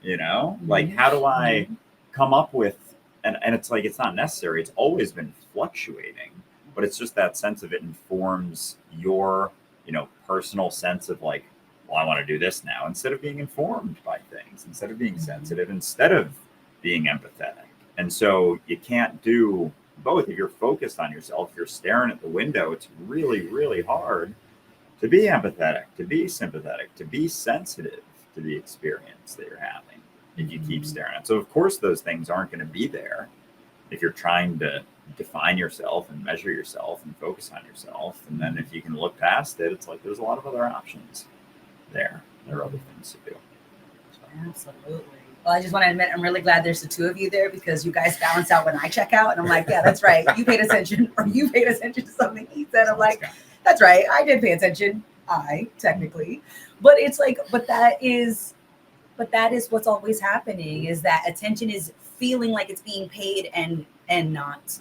You know, like how do I come up with, and it's like, it's not necessary. It's always been fluctuating, but it's just that sense of it informs your, you know, personal sense of like, well, I want to do this now, instead of being informed by things, instead of being sensitive, instead of being empathetic. And so you can't do both. If you're focused on yourself, if you're staring at the window, it's really, really hard to be empathetic, to be sympathetic, to be sensitive to the experience that you're having if you keep staring at it. So of course those things aren't going to be there if you're trying to define yourself and measure yourself and focus on yourself. And then if you can look past it, it's like there's a lot of other options there. There are other things to do. So. Absolutely. Well, I just want to admit, I'm really glad there's the two of you there, because you guys balance out when I check out. And I'm like, yeah, that's right. You paid attention, or you paid attention to something he said. I'm like, that's right. I did pay attention. Technically. But it's like, but that is what's always happening, is that attention is feeling like it's being paid and not.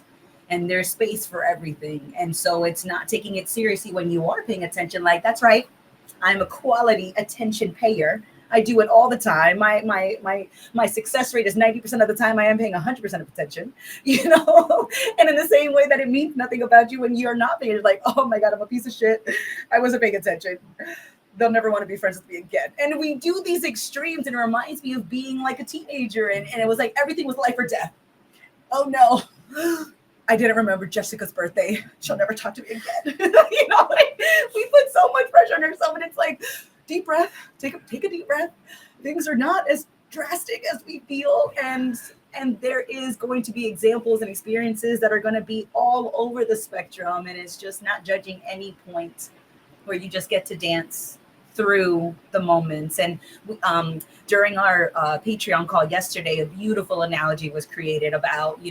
And there's space for everything. And so it's not taking it seriously when you are paying attention. Like, that's right. I'm a quality attention payer. I do it all the time. My success rate is 90% of the time I am paying 100% of attention, you know? And in the same way that it means nothing about you when you're not paying, it's like, oh my God, I'm a piece of shit. I wasn't paying attention. they'll never want to be friends with me again. And we do these extremes, and it reminds me of being like a teenager, and it was like everything was life or death. Oh no, I didn't remember Jessica's birthday. She'll never talk to me again. Like, we put so much pressure on ourselves, and it's like, deep breath, take a deep breath. Things are not as drastic as we feel, and there is going to be examples and experiences that are going to be all over the spectrum, and it's just not judging any point, where you just get to dance through the moments. And during our Patreon call yesterday, a beautiful analogy was created about,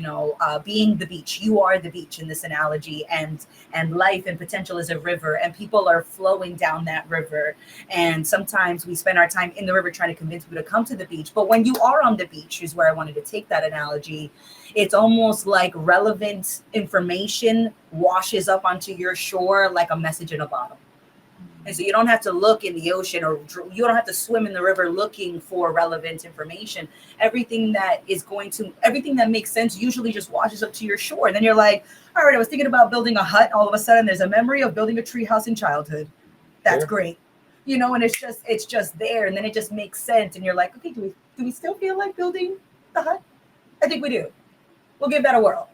being the beach. You are the beach in this analogy, and life and potential is a river, and people are flowing down that river. And sometimes we spend our time in the river trying to convince people to come to the beach. But when you are on the beach, is where I wanted to take that analogy. It's almost like relevant information washes up onto your shore like a message in a bottle. And so you don't have to look in the ocean, or you don't have to swim in the river looking for relevant information. Everything that makes sense usually just washes up to your shore. And then you're like, all right, I was thinking about building a hut. All of a sudden there's a memory of building a treehouse in childhood. That's great. And it's just there. And then it just makes sense. And you're like, okay, do we still feel like building the hut? I think we do. We'll give that a whirl.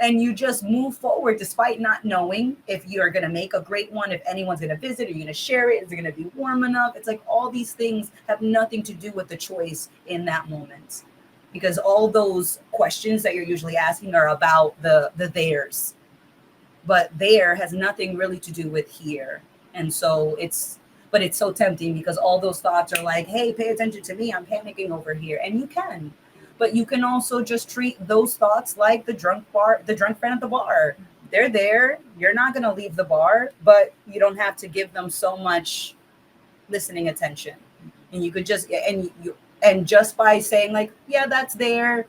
And you just move forward despite not knowing if you're going to make a great one, if anyone's going to visit, are you going to share it? Is it going to be warm enough? It's like all these things have nothing to do with the choice in that moment, because all those questions that you're usually asking are about the theirs, but there has nothing really to do with here. And so it's so tempting, because all those thoughts are like, hey, pay attention to me, I'm panicking over here. And you can. But you can also just treat those thoughts like the drunk friend at the bar. They're there. You're not going to leave the bar, but you don't have to give them so much listening attention. And you could just, and just by saying like, yeah, that's there,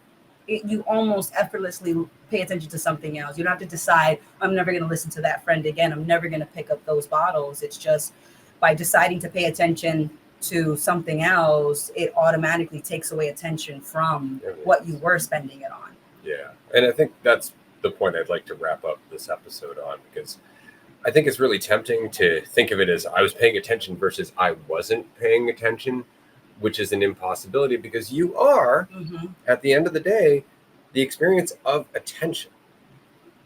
you almost effortlessly pay attention to something else. You don't have to decide, I'm never going to listen to that friend again. I'm never going to pick up those bottles. It's just by deciding to pay attention to something else, it automatically takes away attention from what you were spending it on. Yeah. And I think that's the point I'd like to wrap up this episode on, because I think it's really tempting to think of it as I was paying attention versus I wasn't paying attention, which is an impossibility, because you are, at the end of the day, the experience of attention.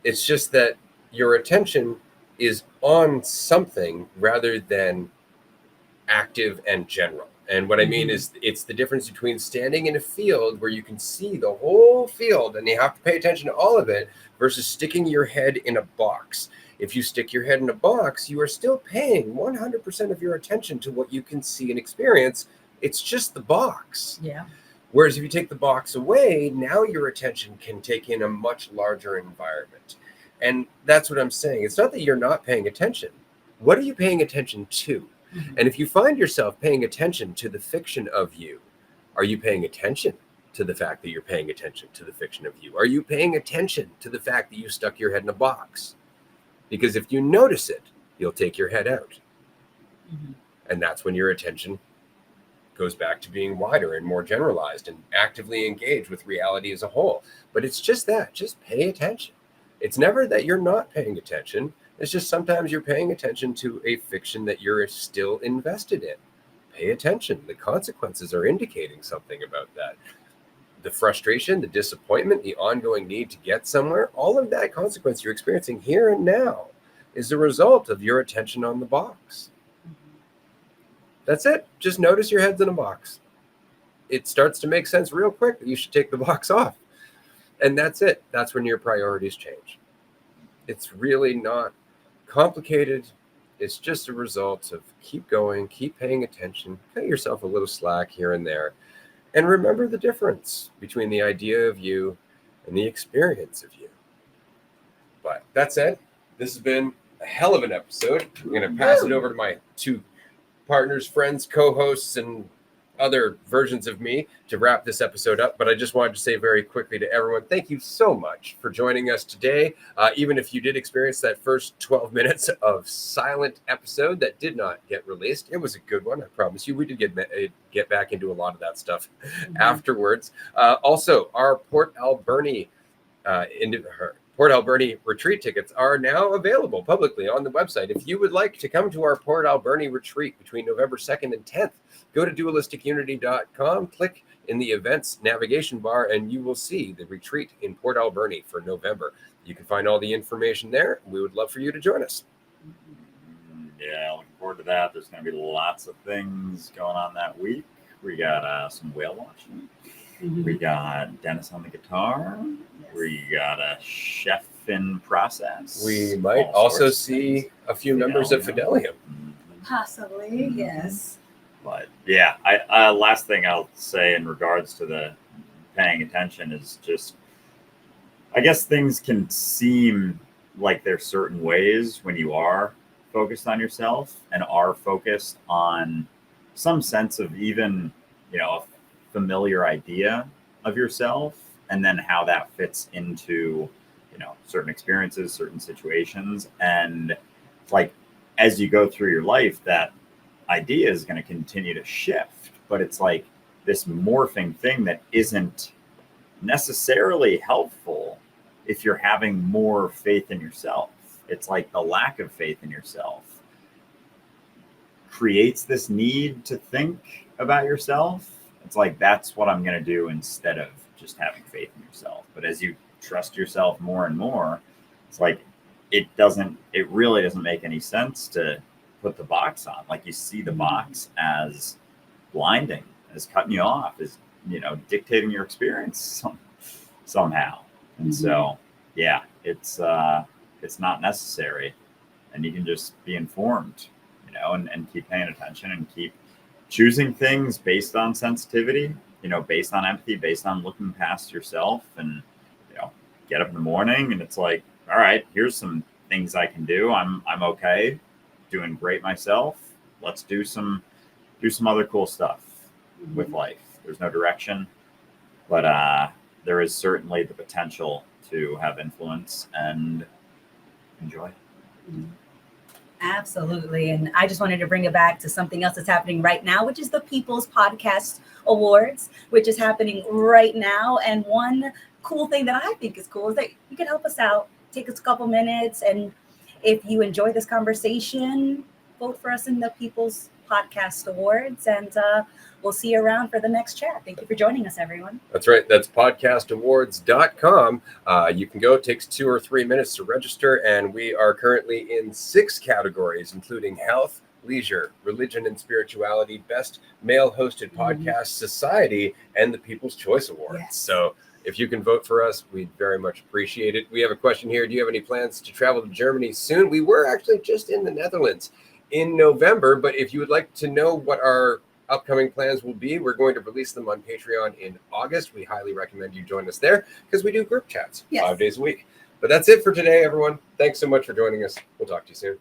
It's just that your attention is on something rather than active and general. And what I mean is, it's the difference between standing in a field where you can see the whole field and you have to pay attention to all of it, versus sticking your head in a box. If you stick your head in a box, you are still paying 100% of your attention to what you can see and experience. It's just the box. Yeah. Whereas if you take the box away, now your attention can take in a much larger environment. And that's what I'm saying. It's not that you're not paying attention. What are you paying attention to? And if you find yourself paying attention to the fiction of you, are you paying attention to the fact that you're paying attention to the fiction of you? Are you paying attention to the fact that you stuck your head in a box? Because if you notice it, you'll take your head out. And that's when your attention goes back to being wider and more generalized and actively engaged with reality as a whole. But it's just that, just pay attention. It's never that you're not paying attention. It's just sometimes you're paying attention to a fiction that you're still invested in. Pay attention. The consequences are indicating something about that. The frustration, the disappointment, the ongoing need to get somewhere, all of that consequence you're experiencing here and now is a result of your attention on the box. That's it. Just notice your head's in a box. It starts to make sense real quick that you should take the box off. And that's it. That's when your priorities change. It's really not complicated. It's just a result of keep going, keep paying attention, cut yourself a little slack here and there, and remember the difference between the idea of you and the experience of you. But that said, this has been a hell of an episode. I'm going to pass it over to my two partners, friends, co-hosts, and other versions of me to wrap this episode up. But I just wanted to say very quickly to everyone, thank you so much for joining us today. Even if you did experience that first 12 minutes of silent episode that did not get released, it was a good one. I promise you, we did get back into a lot of that stuff afterwards. Also, our Port Alberni Port Alberni Retreat tickets are now available publicly on the website. If you would like to come to our Port Alberni Retreat between November 2nd and 10th, go to dualisticunity.com, click in the events navigation bar, and you will see the retreat in Port Alberni for November. You can find all the information there. We would love for you to join us. Yeah, looking forward to that. There's going to be lots of things going on that week. We got some whale watching. We got Dennis on the guitar. Yes. We got a chef in process. We might All also sorts of see things. a few members of Fidelium. Possibly, yes. But yeah, I last thing I'll say in regards to the paying attention is just, I guess things can seem like there's certain ways when you are focused on yourself and are focused on some sense of even, a familiar idea of yourself, and then how that fits into, certain experiences, certain situations. And like, as you go through your life, that idea is going to continue to shift, but it's like this morphing thing that isn't necessarily helpful if you're having more faith in yourself. It's like the lack of faith in yourself creates this need to think about yourself. It's like, that's what I'm going to do instead of just having faith in yourself. But as you trust yourself more and more, it's like, it really doesn't make any sense to put the box on. Like, you see the box as blinding, as cutting you off, as, dictating your experience somehow. And so, yeah, it's not necessary, and you can just be informed, and keep paying attention and keep choosing things based on sensitivity, based on empathy, based on looking past yourself, and, get up in the morning and it's like, all right, here's some things I can do. I'm okay, doing great myself. Let's do some other cool stuff with life. There's no direction, but there is certainly the potential to have influence and enjoy. Absolutely. And I just wanted to bring it back to something else that's happening right now, which is the People's Podcast Awards, which is happening right now. And one cool thing that I think is cool is that you can help us out. Take us a couple minutes. And if you enjoy this conversation, vote for us in the People's Podcast Awards. And we'll see you around for the next chat. Thank you for joining us, everyone. That's right. That's podcastawards.com. You can go. It takes 2 or 3 minutes to register. And we are currently in 6 categories, including health, leisure, religion and spirituality, best male hosted podcast, society, and the People's Choice Awards. Yes. So if you can vote for us, we'd very much appreciate it. We have a question here. Do you have any plans to travel to Germany soon? We were actually just in the Netherlands in November, but if you would like to know what our upcoming plans will be, we're going to release them on Patreon in August. We highly recommend you join us there because we do group chats 5 days a week. But that's it for today, everyone. Thanks so much for joining us. We'll talk to you soon.